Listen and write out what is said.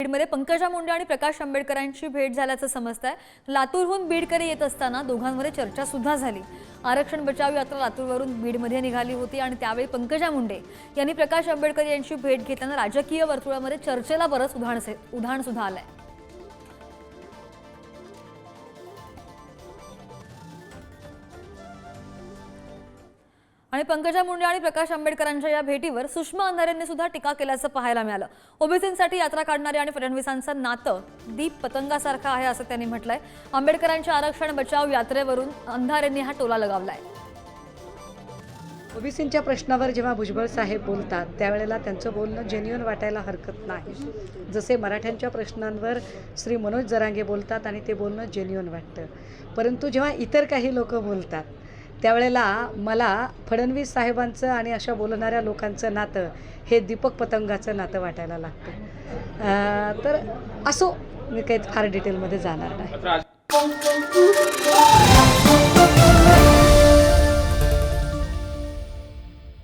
बीडमध्ये पंकजा मुंडे आणि प्रकाश आंबेडकरांची भेट झाल्याचं समजतंय। लातूरहून बीडकडे येत असताना दोघांमध्ये चर्चा सुद्धा झाली। आरक्षण बचाव यात्रा लातूरवरून बीडमध्ये निघाली होती आणि त्यावेळी पंकजा मुंडे यांनी प्रकाश आंबेडकर यांची भेट घेताना राजकीय वर्तुळामध्ये चर्चेला बरंच उधाण सुद्धा आलंय। आणि पंकजा मुंडे आणि प्रकाश आंबेडकरांच्या या भेटीवर सुषमा अंधारेंनी सुद्धा टीका केल्याचं पाहायला मिळालं। ओबीसींसाठी यात्रा काढणारे आणि फडणवीसांचं नातं दीप पतंगासारखं आहे असं त्यांनी म्हटलंय। आंबेडकरांच्या आरक्षण बचाव यात्रेवरून अंधारेंनी हा टोला लगावलाय। ओबीसींच्या प्रश्नावर जेव्हा भुजबळ साहेब बोलतात त्यावेळेला त्यांचं बोलणं जेन्युइन वाटायला हरकत नाही। जसे मराठ्यांच्या प्रश्नांवर श्री मनोज जरांगे बोलतात आणि ते बोलणं जेन्युइन वाटतं, परंतु जेव्हा इतर काही लोक बोलतात त्यावेळेला मला फडणवीस साहेबांचं आणि अशा बोलणाऱ्या लोकांचं नातं हे दीपक पतंगाचं नातं वाटायला लागतं। तर असो, मी काही फार डिटेलमध्ये जाणार नाही।